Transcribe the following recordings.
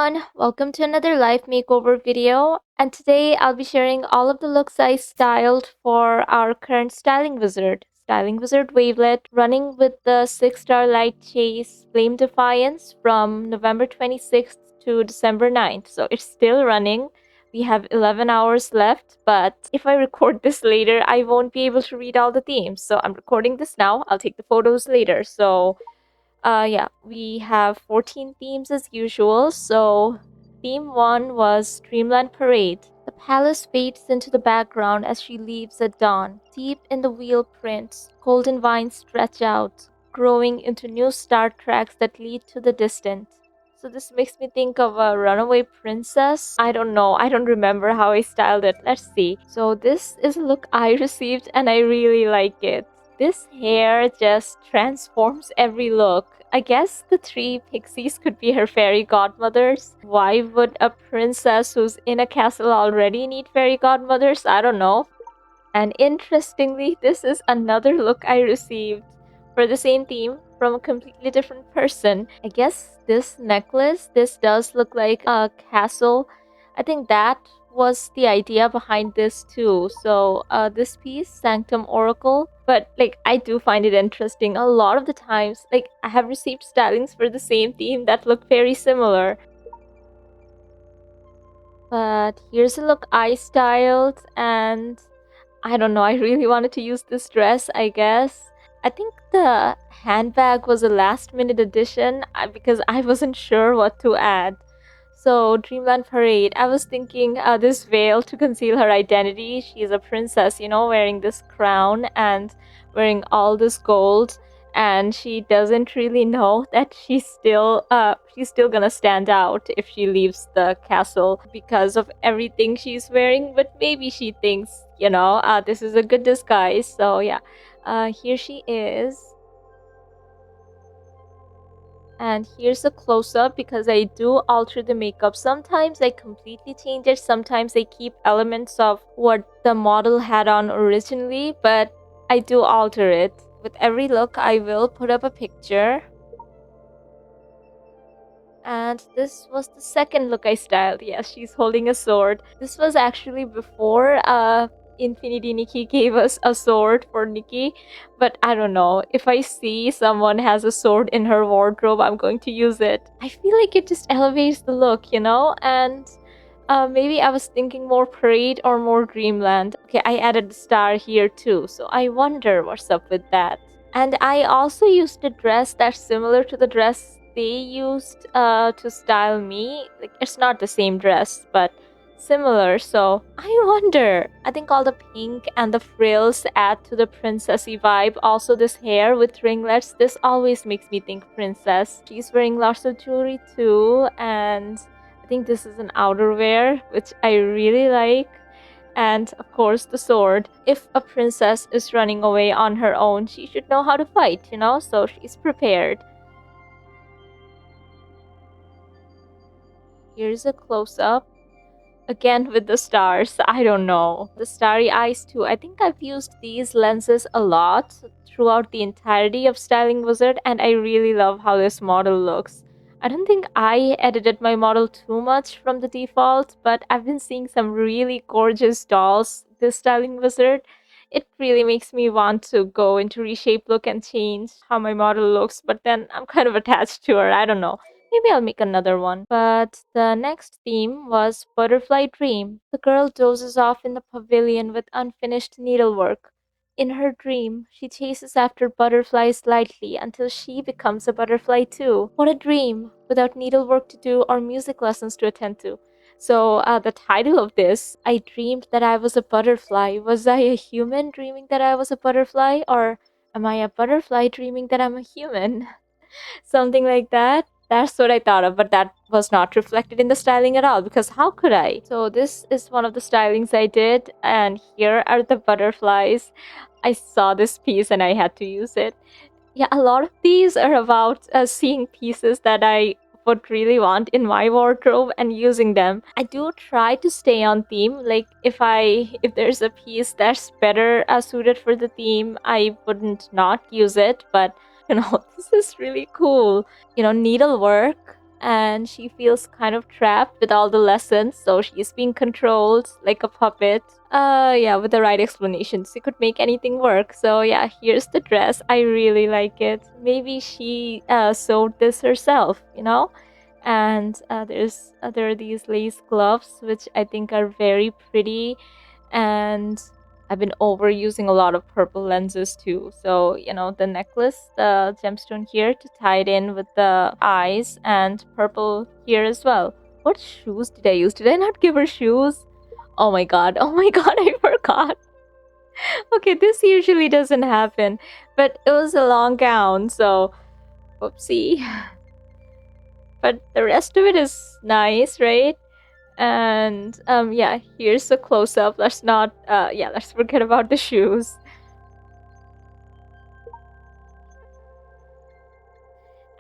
everyone, welcome to another Life Makeover video, and today I'll be sharing all of the looks I styled for our current Styling Wizard Wavelet, running with the 6-star light chase Flame Defiance from November 26th to December 9th. So it's still running. We have 11 hours left, but if I record this later, I won't be able to read all the themes. So I'm recording this now, I'll take the photos later. Yeah, we have 14 themes as usual. So, theme 1 was Dreamland Parade. The palace fades into the background as she leaves at dawn. Deep in the wheel prints, golden vines stretch out, growing into new star tracks that lead to the distant. So this makes me think of a runaway princess. I don't know. I don't remember how I styled it. Let's see. So this is a look I received and I really like it. This hair just transforms every look. I guess the three pixies could be her fairy godmothers. Why would a princess who's in a castle already need fairy godmothers? I don't know. And interestingly, this is another look I received for the same theme from a completely different person. I guess this does look like a castle. I think that was the idea behind this too. So this piece, Sanctum Oracle, but like I do find it interesting. A lot of the times, like I have received stylings for the same theme that look very similar. But here's a look I styled, and I don't know, I really wanted to use this dress, I guess. I think the handbag was a last minute addition because I wasn't sure what to add. So, Dreamland Parade, I was thinking this veil to conceal her identity. She's a princess, wearing this crown and wearing all this gold. And she doesn't really know that she's still gonna stand out if she leaves the castle because of everything she's wearing. But maybe she thinks, this is a good disguise. So yeah, here she is. And here's a close-up because I do alter the makeup. Sometimes I completely change it. Sometimes I keep elements of what the model had on originally, but I do alter it. With every look, I will put up a picture. And this was the second look I styled. Yes, she's holding a sword. This was actually before Infinity Nikki gave us a sword for Nikki. But I don't know. If I see someone has a sword in her wardrobe, I'm going to use it. I feel like it just elevates the look, And maybe I was thinking more Parade or more Dreamland. Okay, I added a star here too. So I wonder what's up with that. And I also used a dress that's similar to the dress they used to style me. Like, it's not the same dress, but similar. So I wonder. I think all the pink and the frills add to the princessy vibe. Also, this hair with ringlets, this always makes me think princess. She's wearing lots of jewelry too, and I think this is an outerwear, which I really like. And of course, the sword. If a princess is running away on her own, she should know how to fight, So she's prepared. Here's a close up. Again with the stars, I don't know. The starry eyes too. I think I've used these lenses a lot throughout the entirety of Styling Wizard, and I really love how this model looks. I don't think I edited my model too much from the default, but I've been seeing some really gorgeous dolls this Styling Wizard. It really makes me want to go into reshape look and change how my model looks, but then I'm kind of attached to her. I don't know. Maybe I'll make another one. But the next theme was Butterfly Dream. The girl dozes off in the pavilion with unfinished needlework. In her dream, she chases after butterflies lightly until she becomes a butterfly too. What a dream, without needlework to do or music lessons to attend to. So, the title of this, I dreamed that I was a butterfly. Was I a human dreaming that I was a butterfly? Or am I a butterfly dreaming that I'm a human? Something like that. That's what I thought of, but that was not reflected in the styling at all because how could I? So this is one of the stylings I did, and here are the butterflies. I saw this piece and I had to use it. Yeah, a lot of these are about seeing pieces that I would really want in my wardrobe and using them. I do try to stay on theme. Like if there's a piece that's better suited for the theme, I wouldn't not use it. But this is really cool. Needlework. and she feels kind of trapped with all the lessons, so she's being controlled like a puppet. Yeah, with the right explanations, you could make anything work. So yeah, here's the dress. I really like it. Maybe she sewed this herself, you know? And there are these lace gloves, which I think are very pretty, and I've been overusing a lot of purple lenses too. So, the necklace, the gemstone here to tie it in with the eyes, and purple here as well. What shoes did I use? Did I not give her shoes? Oh my god, oh my god, I forgot. Okay, this usually doesn't happen, but it was a long gown, so whoopsie. But the rest of it is nice, right? And yeah, here's a close up. Let's not yeah, let's forget about the shoes.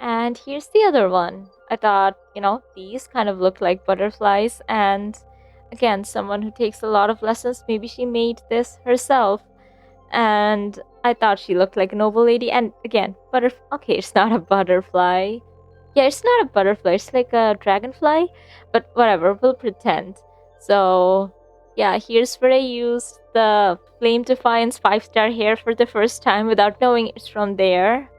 And here's the other one. I thought, these kind of look like butterflies, and again, someone who takes a lot of lessons, maybe she made this herself. And I thought she looked like a noble lady, and again, okay, it's not a butterfly. Yeah, it's not a butterfly, it's like a dragonfly, but whatever, we'll pretend. So, yeah, here's where I used the Flame Defiance 5-star hair for the first time without knowing it's from there.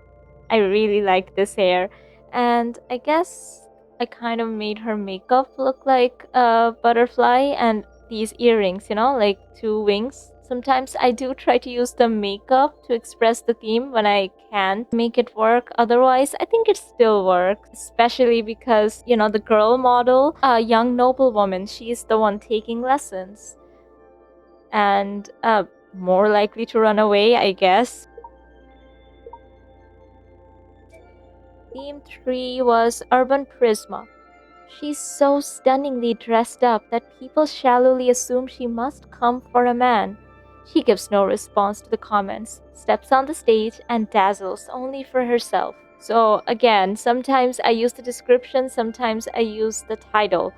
I really like this hair. And I guess I kind of made her makeup look like a butterfly, and these earrings, like two wings. Sometimes I do try to use the makeup to express the theme when I can't make it work. Otherwise, I think it still works, especially because, the girl model, a young noblewoman, she's the one taking lessons and more likely to run away, I guess. Theme 3 was Urban Prisma. She's so stunningly dressed up that people shallowly assume she must come for a man. She gives no response to the comments, steps on the stage, and dazzles only for herself. So, again, sometimes I use the description, sometimes I use the title,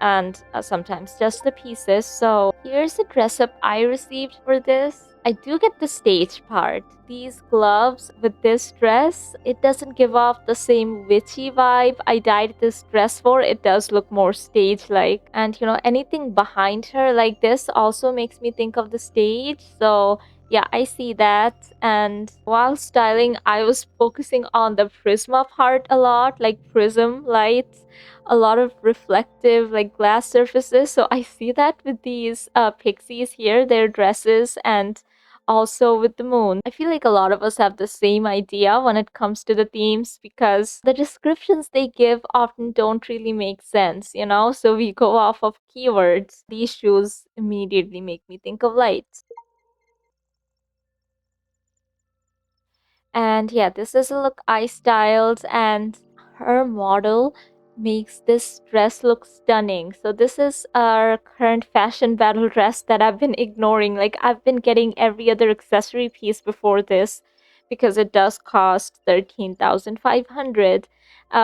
and sometimes just the pieces. So here's the dress up I received for this. I do get the stage part. These gloves with this dress, it doesn't give off the same witchy vibe I dyed this dress for. It does look more stage like. And anything behind her like this also makes me think of the stage. So yeah, I see that. And while styling, I was focusing on the prisma part a lot, like prism lights, a lot of reflective like glass surfaces. So I see that with these pixies here, their dresses, and also with the moon. I feel like a lot of us have the same idea when it comes to the themes, because the descriptions they give often don't really make sense, so we go off of keywords. These shoes immediately make me think of lights. And yeah, this is a look I styled, and her model makes this dress look stunning. So this is our current fashion battle dress that I've been ignoring. Like, I've been getting every other accessory piece before this because it does cost 13,500,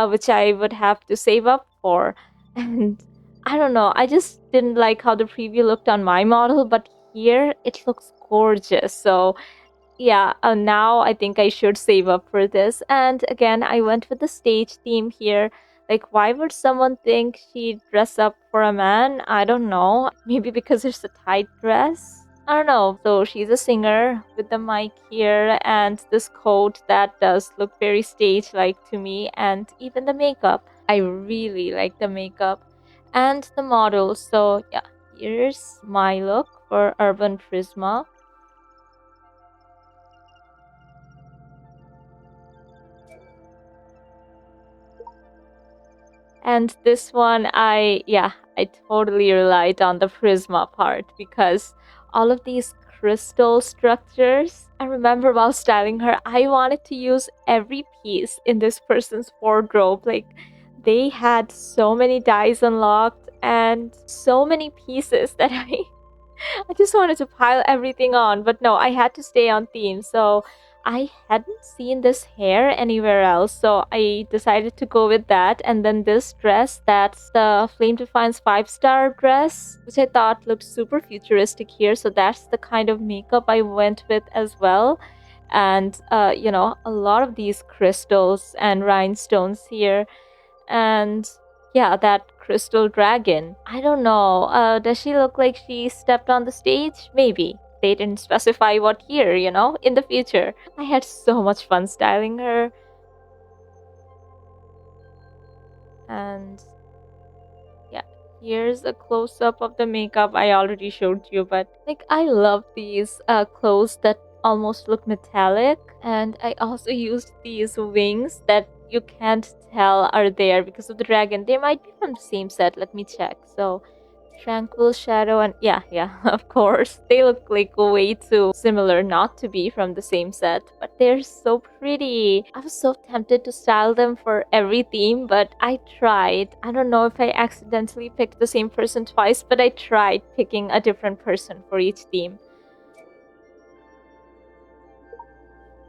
which I would have to save up for. And I don't know, I just didn't like how the preview looked on my model, but here it looks gorgeous. So yeah, now I think I should save up for this. And again, I went with the stage theme here. Like, why would someone think she'd dress up for a man? I don't know. Maybe because it's a tight dress? I don't know. So she's a singer with the mic here, and this coat that does look very stage like to me, and even the makeup. I really like the makeup and the model. So yeah, here's my look for Urban Prisma. And this one, I totally relied on the Prisma part, because all of these crystal structures, I remember while styling her, I wanted to use every piece in this person's wardrobe. Like, they had so many dies unlocked and so many pieces that I just wanted to pile everything on, but no, I had to stay on theme. So I hadn't seen this hair anywhere else, so I decided to go with that. And then this dress, that's the Flame Defiance 5-star dress, which I thought looked super futuristic here. So that's the kind of makeup I went with as well. And a lot of these crystals and rhinestones here. And yeah, that crystal dragon. I don't know. Does she look like she stepped on the stage? Maybe. They didn't specify what year, in the future. I had so much fun styling her. And yeah, here's a close up of the makeup I already showed you, but like I love these clothes that almost look metallic, and I also used these wings that you can't tell are there because of the dragon. They might be from the same set. Let me check. So Tranquil Shadow and yeah, of course. They look like way too similar not to be from the same set, but they're so pretty. I was so tempted to style them for every theme, but I tried. I don't know if I accidentally picked the same person twice, but I tried picking a different person for each theme.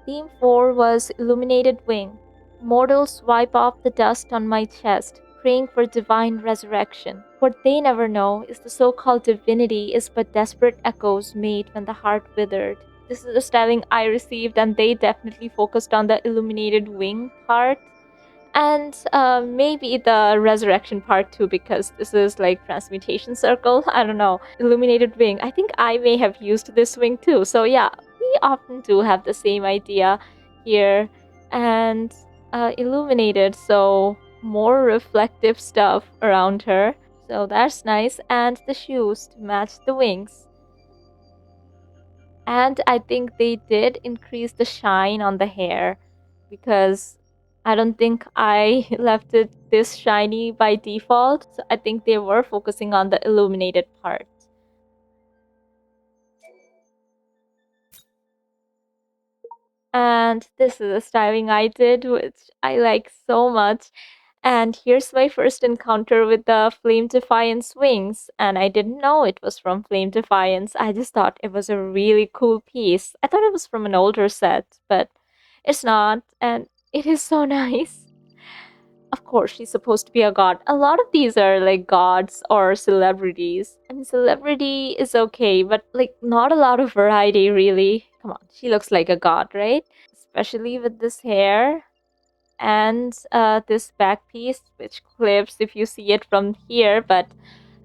Theme 4 was Illuminated Wing. Mortals wipe off the dust on my chest, praying for divine resurrection. What they never know is the so called divinity is but desperate echoes made when the heart withered. This is the styling I received, and they definitely focused on the illuminated wing part. And maybe the resurrection part too, because this is like transmutation circle. I don't know. Illuminated wing. I think I may have used this wing too. So yeah, we often do have the same idea here. And illuminated, so more reflective stuff around her. So that's nice. And the shoes to match the wings. And I think they did increase the shine on the hair because I don't think I left it this shiny by default. So I think they were focusing on the illuminated part. And this is a styling I did, which I like so much. And here's my first encounter with the Flame Defiance wings. And I didn't know it was from Flame Defiance. I just thought it was a really cool piece. I thought it was from an older set, but it's not. And it is so nice. Of course, she's supposed to be a god. A lot of these are like gods or celebrities. I mean, celebrity is okay, but like not a lot of variety, really. Come on, she looks like a god, right? Especially with this hair and this back piece, which clips if you see it from here, but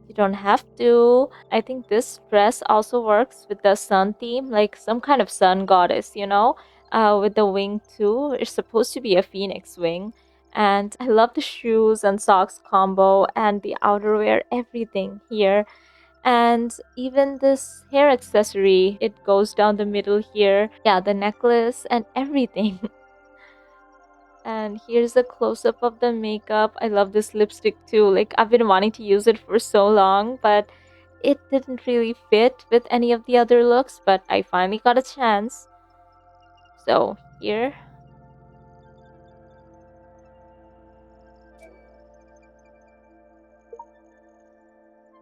you don't have to. I think this dress also works with the sun theme, like some kind of sun goddess, with the wing too. It's supposed to be a phoenix wing. And I love the shoes and socks combo and the outerwear, everything here. And even this hair accessory, it goes down the middle here. Yeah, the necklace and everything. And here's a close up of the makeup. I love this lipstick too. Like, I've been wanting to use it for so long, but it didn't really fit with any of the other looks, but I finally got a chance. So, here.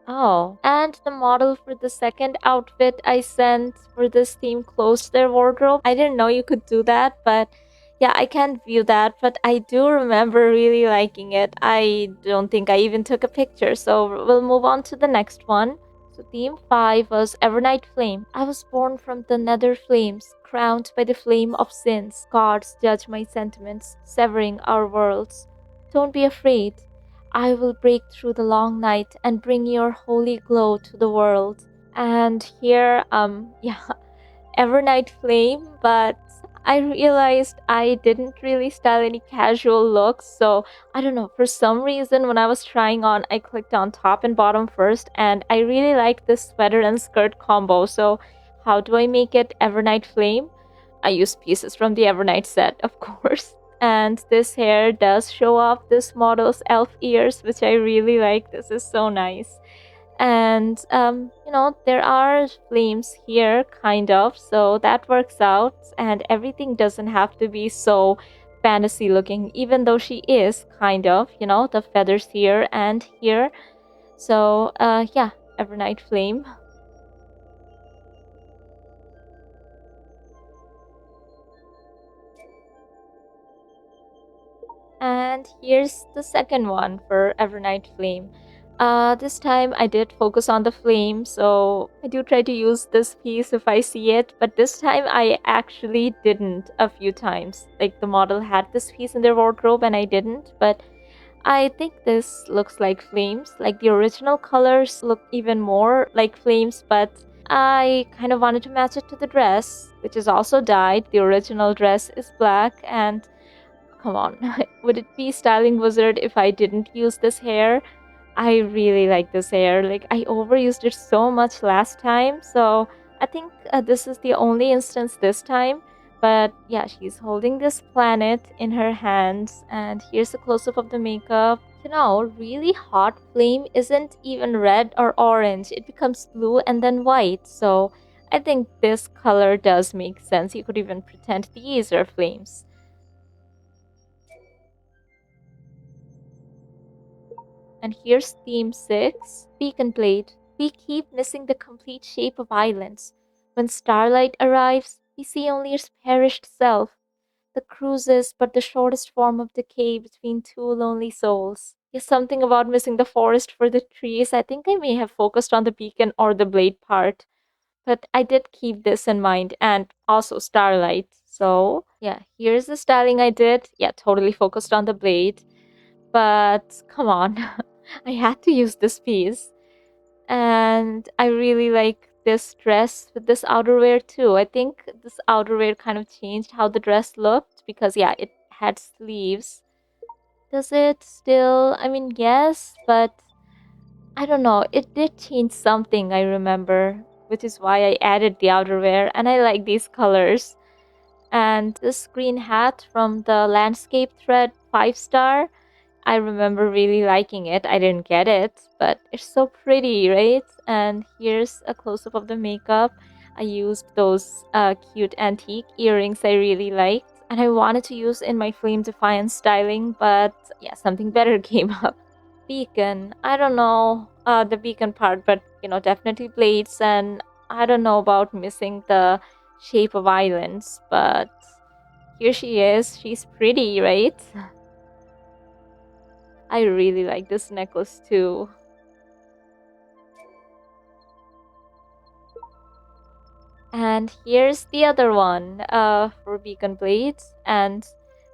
Oh, and the model for the second outfit I sent for this theme closed their wardrobe. I didn't know you could do that, but yeah, I can't view that, but I do remember really liking it. I don't think I even took a picture, so we'll move on to the next one. So theme 5 was Evernight Flame. I was born from the nether flames, crowned by the flame of sins. Gods judge my sentiments, severing our worlds. Don't be afraid. I will break through the long night and bring your holy glow to the world. And here, yeah, Evernight Flame, but I realized I didn't really style any casual looks, so I don't know. For some reason, when I was trying on, I clicked on top and bottom first, and I really liked this sweater and skirt combo. So, how do I make it Evernight Flame? I use pieces from the Evernight set, of course. And this hair does show off this model's elf ears, which I really like. This is so nice. And there are flames here, kind of, so that works out. And everything doesn't have to be so fantasy looking, even though she is kind of, the feathers here and here. So yeah, Evernight Flame. And here's the second one for Evernight Flame. This time I did focus on the flame, so I do try to use this piece if I see it, but this time I actually didn't a few times. Like, the model had this piece in their wardrobe and I didn't, but I think this looks like flames. Like the original colors look even more like flames, but I kind of wanted to match it to the dress, which is also dyed. The original dress is black, and come on, would it be styling wizard if I didn't use this hair? I really like this hair. Like, I overused it so much last time, so I think this is the only instance this time. But yeah, she's holding this planet in her hands, and here's a close up of the makeup. Really hot flame isn't even red or orange, it becomes blue and then white. So I think this color does make sense. You could even pretend these are flames. And here's theme 6, Beacon Blade. We keep missing the complete shape of islands. When starlight arrives, we see only its perished self. The cruises but the shortest form of decay between two lonely souls. Yes, something about missing the forest for the trees. I think I may have focused on the beacon or the blade part, but I did keep this in mind and also starlight. So, yeah, here's the styling I did. Yeah, totally focused on the blade. But come on, I had to use this piece. And I really like this dress with this outerwear too. I think this outerwear kind of changed how the dress looked because, yeah, it had sleeves. Does it still? I mean, yes, but I don't know. It did change something, I remember, which is why I added the outerwear. And I like these colors. And this green hat from the landscape thread 5 star. I remember really liking it. I didn't get it, but it's so pretty, right? And here's a close up of the makeup. I used those cute antique earrings I really liked, and I wanted to use in my Flame Defiance styling, but yeah, something better came up. Beacon. I don't know the beacon part, but definitely blades, and I don't know about missing the shape of islands, but here she is. She's pretty, right? I really like this necklace too. And here's the other one for beacon blades. And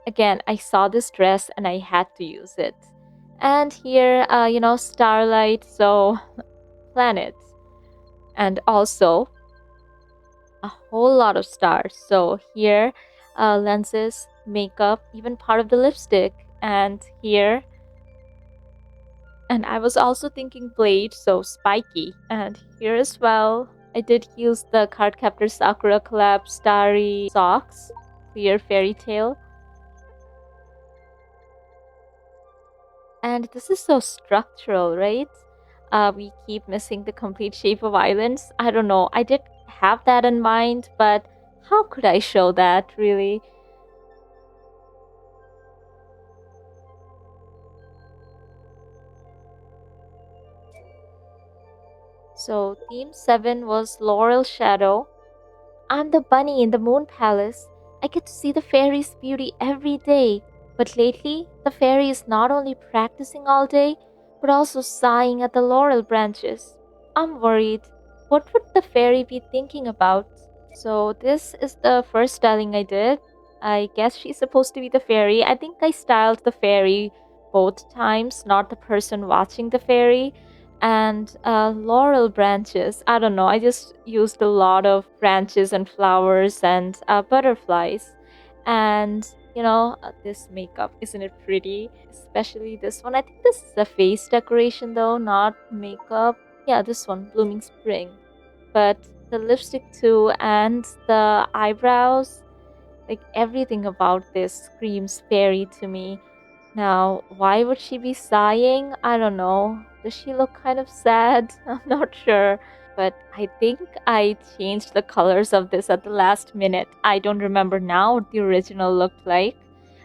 again, I saw this dress and I had to use it. And here, starlight, so planets. And also a whole lot of stars. So here, lenses, makeup, even part of the lipstick. And here, and I was also thinking blade, so spiky. And here as well, I did use the Cardcaptor Sakura collab starry socks, clear fairy tale. And this is so structural, right? We keep missing the complete shape of islands. I don't know. I did have that in mind, but how could I show that really? So, theme 7 was Laurel Shadow. I'm the bunny in the moon palace. I get to see the fairy's beauty every day. But lately, the fairy is not only practicing all day, but also sighing at the laurel branches. I'm worried. What would the fairy be thinking about? So, this is the first styling I did. I guess she's supposed to be the fairy. I think I styled the fairy both times, not the person watching the fairy. And laurel branches. I don't know. I just used a lot of branches and flowers and butterflies. And, this makeup, isn't it pretty? Especially this one. I think this is a face decoration though, not makeup. Yeah, this one, Blooming Spring. But the lipstick too and the eyebrows, like everything about this screams fairy to me. Now, why would she be sighing? I don't know. Does she look kind of sad? I'm not sure. But I think I changed the colors of this at the last minute. I don't remember now what the original looked like.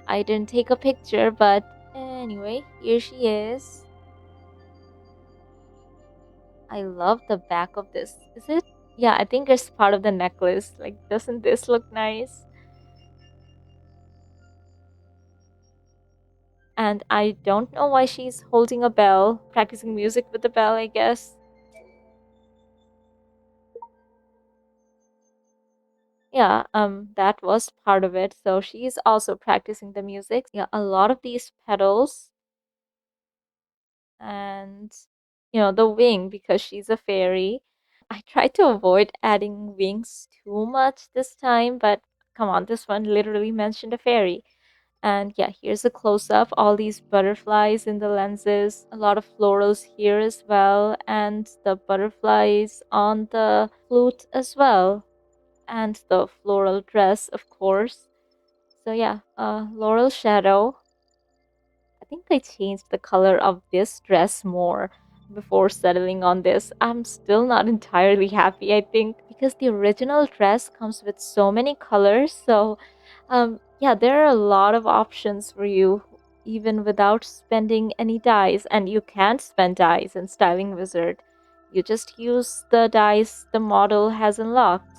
I didn't take a picture, but anyway, here she is. I love the back of this. Is it? Yeah, I think it's part of the necklace. Like, doesn't this look nice? And I don't know why she's holding a bell, practicing music with the bell, I guess. Yeah, that was part of it. So she's also practicing the music. Yeah, a lot of these pedals. and the wing because she's a fairy. I tried to avoid adding wings too much this time, but come on, this one literally mentioned a fairy. And yeah, here's a close up. All these butterflies in the lenses, a lot of florals here as well, and the butterflies on the flute as well, and the floral dress, of course. So yeah, Laurel Shadow. I think I changed the color of this dress more before settling on this. I'm still not entirely happy, I think, because the original dress comes with so many colors. So, yeah, there are a lot of options for you, even without spending any dyes. And you can't spend dyes in Styling Wizard. You just use the dyes the model has unlocked.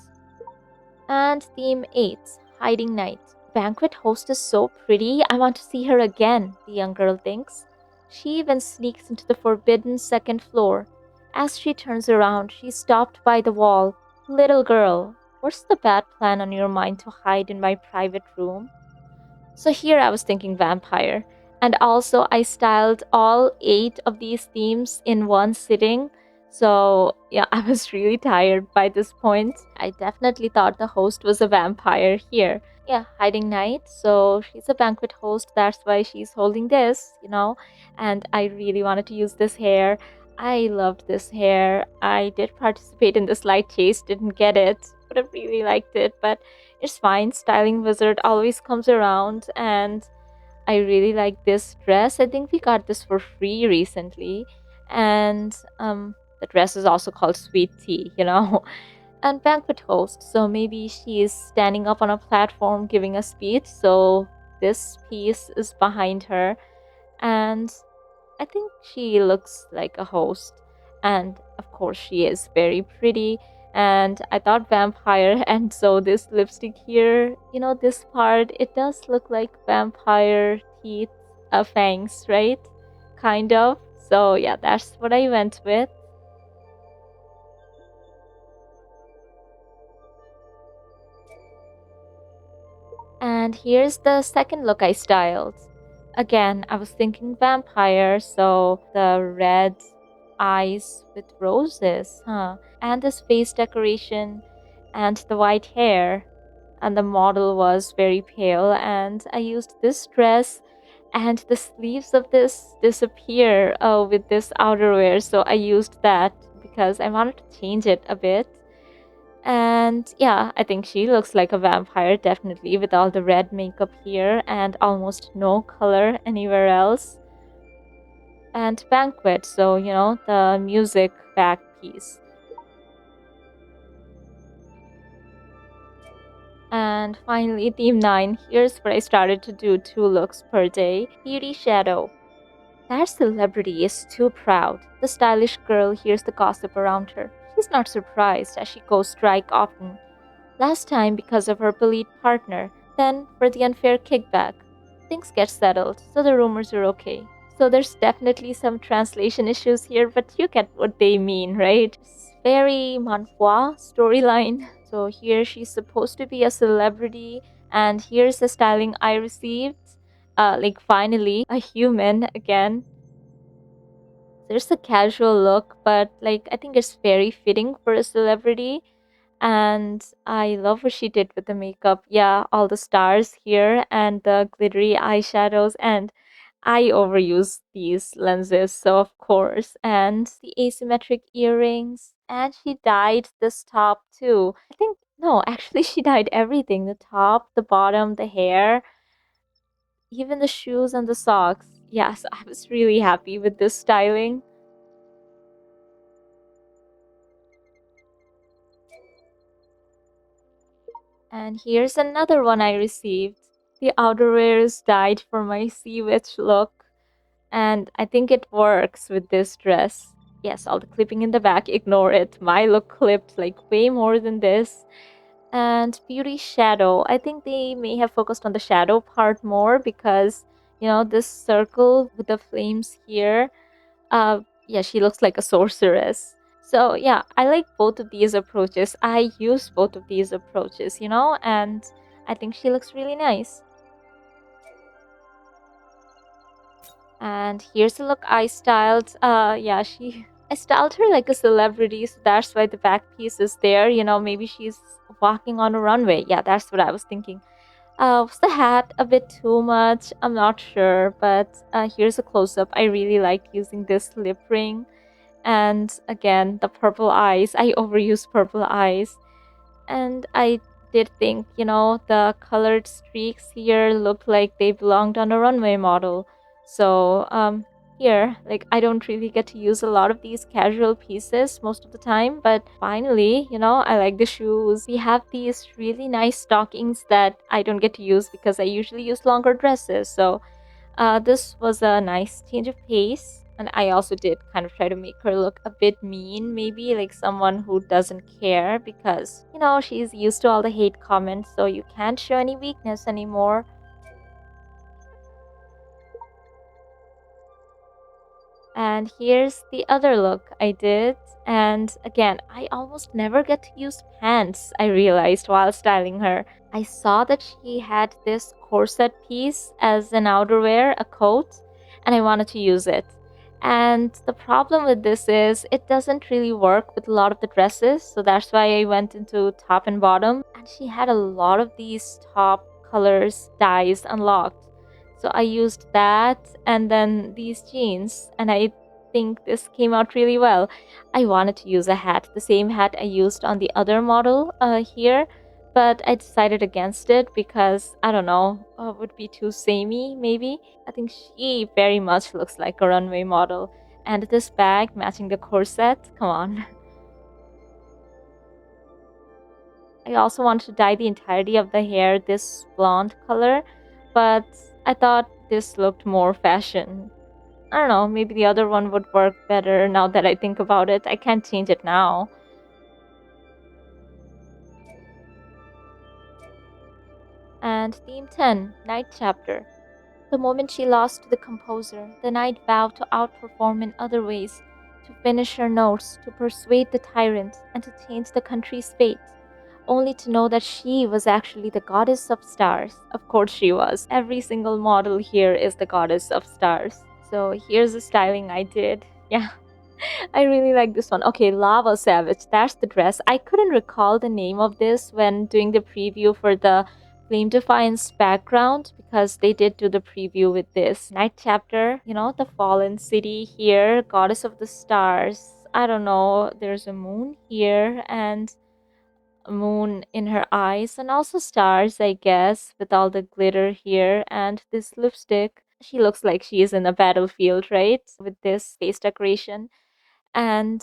And theme 8, Hiding Night. Banquet host is so pretty, I want to see her again, the young girl thinks. She even sneaks into the forbidden second floor. As she turns around, she's stopped by the wall. Little girl, what's the bad plan on your mind to hide in my private room? So here I was thinking vampire. And also, I styled all 8 of these themes in one sitting. So, yeah, I was really tired by this point. I definitely thought the host was a vampire here. Yeah, hiding night. So, she's a banquet host. That's why she's holding this. And I really wanted to use this hair. I loved this hair. I did participate in this light chase, didn't get it, but I really liked it. But it's fine. Styling Wizard always comes around, and I really like this dress. I think we got this for free recently, and the dress is also called Sweet Tea. And banquet host. So maybe she is standing up on a platform giving a speech. So this piece is behind her, and I think she looks like a host. And of course, she is very pretty. And I thought vampire. And so this lipstick here, this part, it does look like vampire teeth, fangs, right? Kind of. So yeah, that's what I went with. And here's the second look I styled. Again, I was thinking vampire, so the red eyes with roses, huh? And this face decoration and the white hair. And the model was very pale, and I used this dress, and the sleeves of this disappear with this outerwear, so I used that because I wanted to change it a bit. And yeah, I think she looks like a vampire, definitely, with all the red makeup here and almost no color anywhere else. And banquet, so the music back piece. And finally, theme 9. Here's where I started to do 2 looks per day. Beauty shadow. That celebrity is too proud. The stylish girl hears the gossip around her. She's not surprised as she goes strike often. Last time because of her bullied partner, then for the unfair kickback. Things get settled, so the rumors are okay. So there's definitely some translation issues here, but you get what they mean, right? It's very manhua storyline. So here she's supposed to be a celebrity, and here's the styling I received. Like finally, a human again. There's a casual look, but like I think it's very fitting for a celebrity. And I love what she did with the makeup. Yeah, all the stars here and the glittery eyeshadows. And I overuse these lenses, so of course. And the asymmetric earrings. And she dyed this top too. I think, no, actually, she dyed everything, the top, the bottom, the hair, even the shoes and the socks. Yes, I was really happy with this styling. And here's another one I received. The outerwear is dyed for my sea witch look, and I think it works with this dress. Yes, all the clipping in the back, ignore it. My look clipped like way more than this. And beauty shadow, I think they may have focused on the shadow part more because, this circle with the flames here, yeah, she looks like a sorceress. So yeah, I like both of these approaches. I use both of these approaches, and I think she looks really nice. And here's the look I styled. Yeah, she I styled her like a celebrity, so that's why the back piece is there. Maybe she's walking on a runway. Yeah, that's what I was thinking. Was the hat a bit too much? I'm not sure, but here's a close up. I really like using this lip ring. And again, the purple eyes. I overuse purple eyes. And I did think, the colored streaks here looked like they belonged on a runway model. So, here, like, I don't really get to use a lot of these casual pieces most of the time, but finally, I like the shoes. We have these really nice stockings that I don't get to use because I usually use longer dresses. So, this was a nice change of pace, and I also did kind of try to make her look a bit mean, maybe like someone who doesn't care because, she's used to all the hate comments, so you can't show any weakness anymore. And here's the other look I did. And again, I almost never get to use pants, I realized while styling her. I saw that she had this corset piece as an outerwear, a coat, and I wanted to use it. And the problem with this is it doesn't really work with a lot of the dresses, so that's why I went into top and bottom. And she had a lot of these top colors, dyes unlocked. So I used that and then these jeans, and I think this came out really well. I wanted to use a hat, the same hat I used on the other model here, but I decided against it because I don't know, it would be too samey maybe. I think she very much looks like a runway model. And this bag matching the corset, come on. I also wanted to dye the entirety of the hair this blonde color, but I thought this looked more fashion. I don't know, maybe the other one would work better now that I think about it. I can't change it now. And theme 10, Night Chapter. The moment she lost to the composer, the knight vowed to outperform in other ways, to finish her notes, to persuade the tyrant, and to change the country's fate, only to know that she was actually the goddess of stars. Of course, she was. Every single model here is the goddess of stars. So here's the styling I did. Yeah, I really like this one. Okay, Lava Savage, that's the dress. I couldn't recall the name of this when doing the preview for the Flame Defiance background because they did do the preview with this. Night Chapter, the fallen city here, goddess of the stars. I don't know, there's a moon here and a moon in her eyes and also stars, I guess, with all the glitter here and this lipstick. She looks like she is in a battlefield, right? With this face decoration and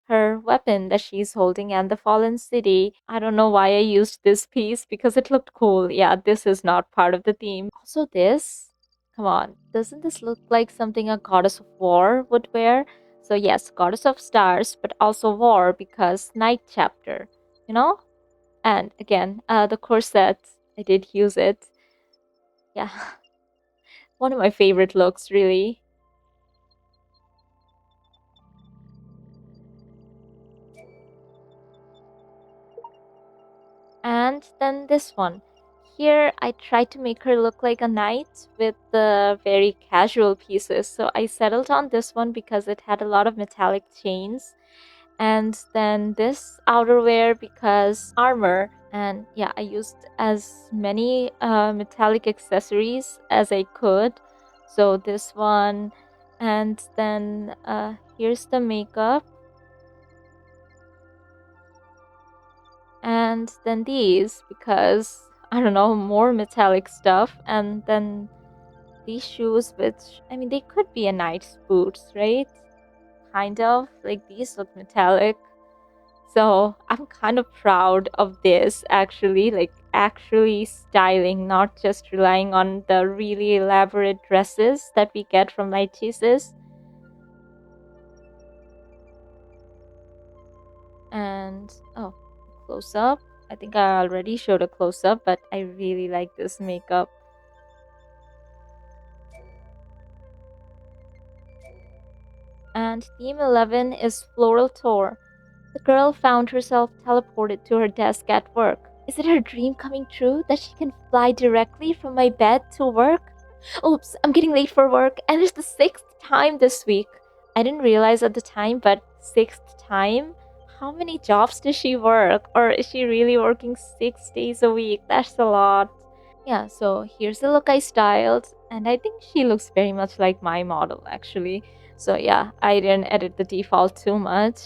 her weapon that she's holding and the fallen city. I don't know why I used this piece because it looked cool. Yeah, this is not part of the theme. Also, this. Come on, doesn't this look like something a goddess of war would wear? So, yes, goddess of stars, but also war because night chapter, you know? And again, the corset, I did use it. Yeah, one of my favorite looks, really. And then this one. Here, I tried to make her look like a knight with the very casual pieces. So I settled on this one because it had a lot of metallic chains. And then this outerwear because armor. And yeah, I used as many metallic accessories as I could. So this one. And then here's the makeup. And then these because I don't know, more metallic stuff, and then these shoes, which I mean, they could be a knight's boots, right? Kind of like these look metallic. So I'm kind of proud of this actually, like actually styling, not just relying on the really elaborate dresses that we get from night chases. And oh, close up. I think I already showed a close up, but I really like this makeup. And theme 11 is Floral Tour. The girl found herself teleported to her desk at work. Is it her dream coming true that she can fly directly from my bed to work? Oops, I'm getting late for work, and it's the sixth time this week. I didn't realize at the time, but sixth time? How many jobs does she work? Or is she really working 6 days a week? That's a lot. Yeah, so here's the look I styled, and I think she looks very much like my model actually. So yeah, I didn't edit the default too much.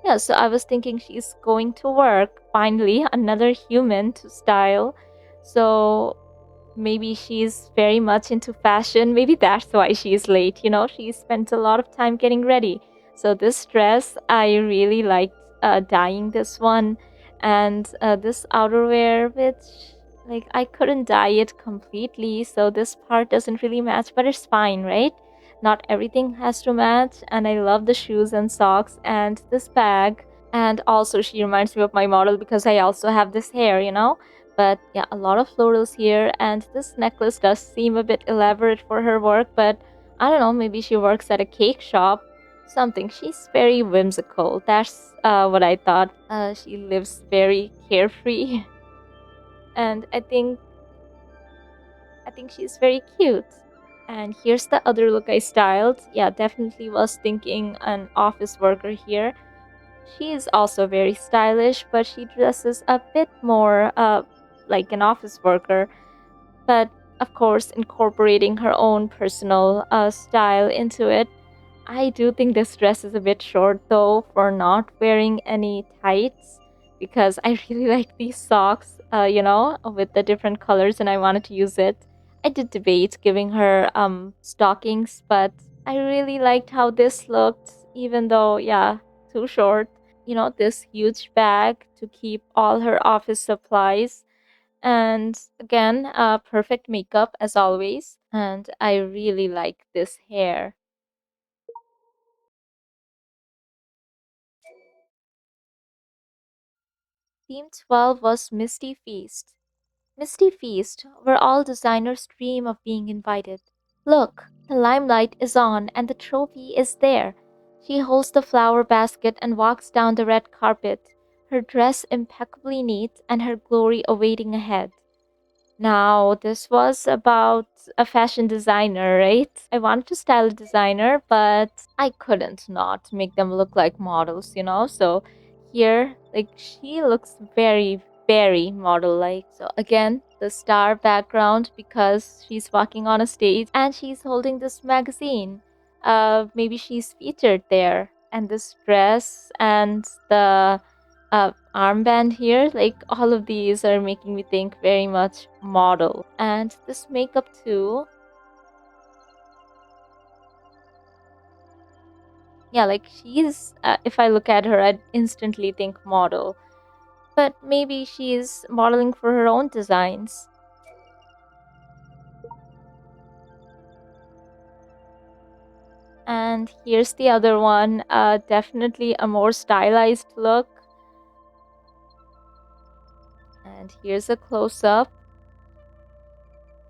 Yeah, so I was thinking she's going to work. Finally, another human to style. So maybe she's very much into fashion. Maybe that's why she's late. She spent a lot of time getting ready. So this dress, I really liked dyeing this one, and this outerwear, which like I couldn't dye it completely, so this part doesn't really match, but it's fine, right? Not everything has to match, and I love the shoes and socks and this bag. And also, she reminds me of my model because I also have this hair. But yeah, a lot of florals here, and this necklace does seem a bit elaborate for her work, but I don't know, maybe she works at a cake shop. Something. She's very whimsical. That's what I thought. She lives very carefree, and I think she's very cute. And here's the other look I styled. Yeah, definitely was thinking an office worker here. She is also very stylish, but she dresses a bit more like an office worker, but of course, incorporating her own personal style into it. I do think this dress is a bit short though for not wearing any tights because I really like these socks, with the different colors and I wanted to use it. I did debate giving her stockings, but I really liked how this looked, even though, yeah, too short. This huge bag to keep all her office supplies, and again, perfect makeup as always. And I really like this hair. Theme 12 was Misty Feast. Misty Feast, where all designers dream of being invited. Look, the limelight is on and the trophy is there. She holds the flower basket and walks down the red carpet, her dress impeccably neat and her glory awaiting ahead. Now, this was about a fashion designer, right? I wanted to style a designer, but I couldn't not make them look like models. So here, like, she looks very, very model like. So again, the star background because she's walking on a stage and she's holding this magazine. Maybe she's featured there. And this dress and the armband here, like all of these are making me think very much model. And this makeup too, yeah, like she's, if I look at her, I'd instantly think model. But maybe she's modeling for her own designs. And here's the other one, definitely a more stylized look. And here's a close up.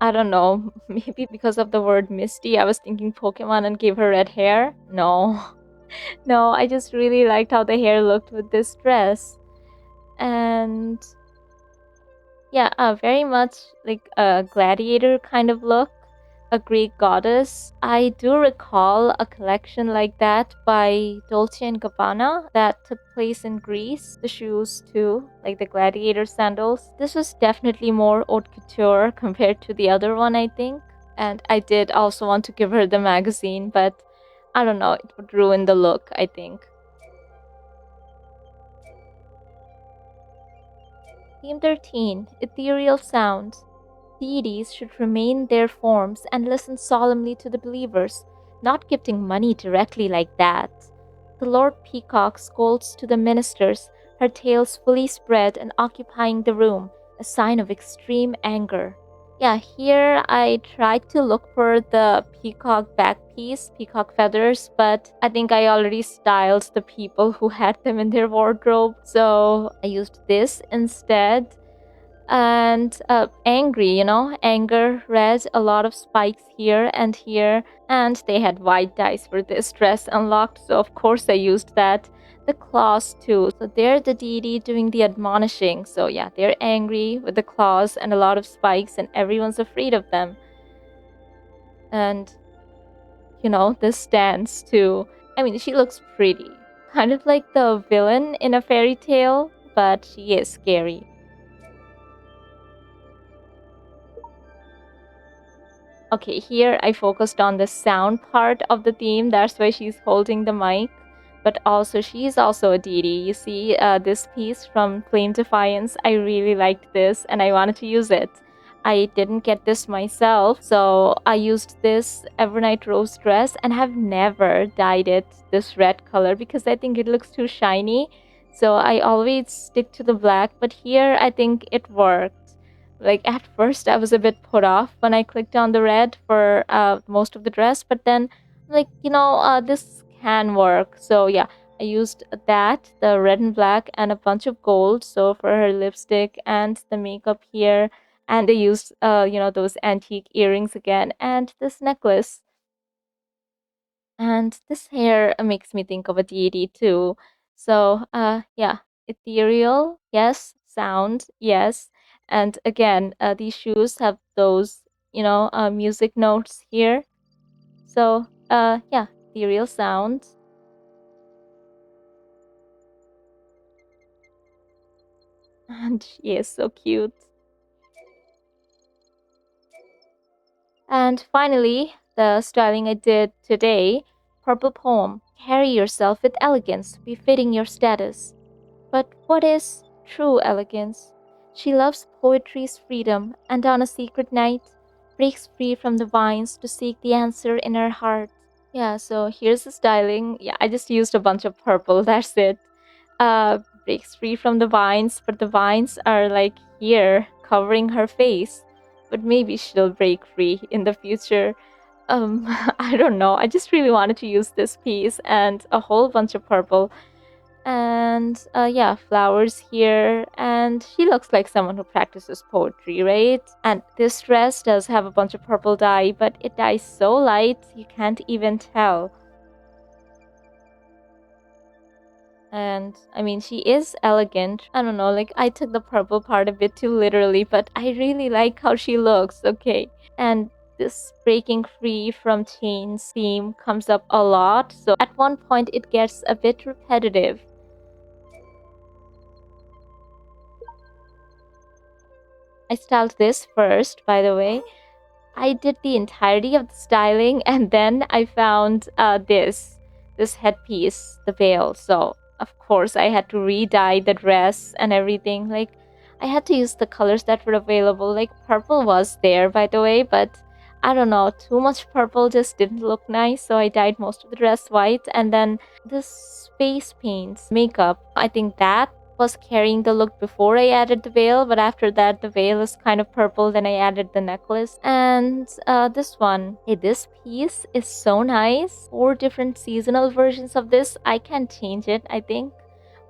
I don't know, maybe because of the word Misty, I was thinking Pokemon and gave her red hair. No. No, I just really liked how the hair looked with this dress. And yeah, very much like a gladiator kind of look, a Greek goddess. I do recall a collection like that by Dolce and Gabbana that took place in Greece. The shoes too, like the gladiator sandals. This was definitely more haute couture compared to the other one, I think. And I did also want to give her the magazine, but I don't know, it would ruin the look, I think. Theme 13, Ethereal Sounds. Deities should remain their forms and listen solemnly to the believers, not gifting money directly like that. The Lord Peacock scolds to the ministers, her tails fully spread and occupying the room, a sign of extreme anger. Yeah, here I tried to look for the peacock back piece, peacock feathers, but I think I already styled the people who had them in their wardrobe, so I used this instead. And angry, anger red, a lot of spikes here and here, and they had white dice for this dress unlocked, so of course I used that. The claws too, so they're the deity doing the admonishing, so yeah, they're angry with the claws and a lot of spikes and everyone's afraid of them. And this dance too. I mean, she looks pretty. Kind of like the villain in a fairy tale, but she is scary. Okay, here I focused on the sound part of the theme. That's why she's holding the mic. But also, she's also a deity. You see, this piece from Flame Defiance, I really liked this and I wanted to use it. I didn't get this myself, so I used this Evernight rose dress and have never dyed it this red color because I think it looks too shiny. So I always stick to the black, but here I think it worked. Like at first, I was a bit put off when I clicked on the red for most of the dress, but then, like, this can work. So yeah, I used that, the red and black, and a bunch of gold. So for her lipstick and the makeup here, and I used, those antique earrings again, and this necklace. And this hair makes me think of a deity too. So, yeah, ethereal, yes. Sound, yes. And again, these shoes have those, music notes here. So, yeah, ethereal sound. And she is so cute. And finally, the styling I did today, purple poem. Carry yourself with elegance, befitting your status. But what is true elegance? She loves poetry's freedom, and on a secret night, breaks free from the vines to seek the answer in her heart. Yeah, so here's the styling. Yeah, I just used a bunch of purple, that's it. Breaks free from the vines, but the vines are like here, covering her face. But maybe she'll break free in the future. I don't know. I just really wanted to use this piece and a whole bunch of purple. And yeah, flowers here. And she looks like someone who practices poetry, right? And this dress does have a bunch of purple dye, but it dyes so light you can't even tell. And I mean, she is elegant. I don't know, like I took the purple part a bit too literally, but I really like how she looks, okay? And this breaking free from chains theme comes up a lot, so at one point it gets a bit repetitive. I styled this first, by the way. I did the entirety of the styling and then I found this headpiece, the veil. So of course I had to re-dye the dress and everything. Like I had to use the colors that were available. Like purple was there by the way, but I don't know, too much purple just didn't look nice, so I dyed most of the dress white and then this space paints makeup. I think that was carrying the look before I added the veil, but after that, the veil is kind of purple. Then I added the necklace. And this one. Hey, this piece is so nice. 4 different seasonal versions of this. I can change it, I think,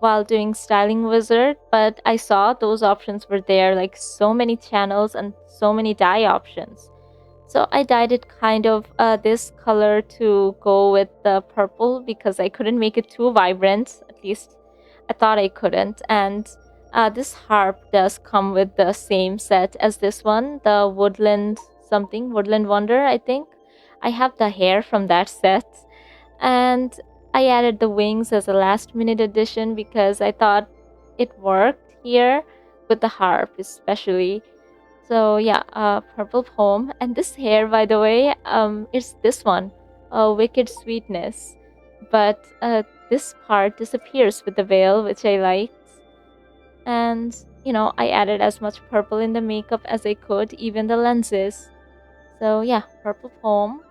while doing Styling Wizard, but I saw those options were there, like so many channels and so many dye options. So I dyed it kind of this color to go with the purple because I couldn't make it too vibrant. At least I thought I couldn't. And this harp does come with the same set as this one, the Woodland something, Woodland Wonder, I think. I have the hair from that set. And I added the wings as a last minute addition because I thought it worked here with the harp, especially. So yeah, purple poem, and this hair, by the way, is this one, wicked sweetness, but this part disappears with the veil, which I liked, and I added as much purple in the makeup as I could, even the lenses. So yeah, purple poem,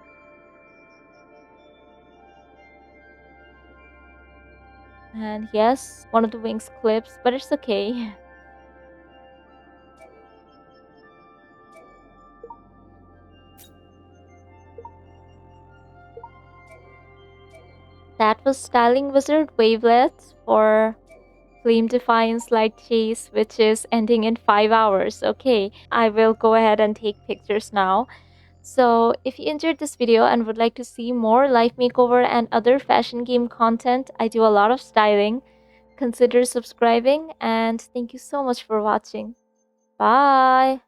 and yes, one of the wings clips, but it's okay. That was Styling Wizard Wavelet for Flame Defiance Light Chase, which is ending in 5 hours. Okay, I will go ahead and take pictures now. So, if you enjoyed this video and would like to see more life makeover and other fashion game content, I do a lot of styling. Consider subscribing and thank you so much for watching. Bye!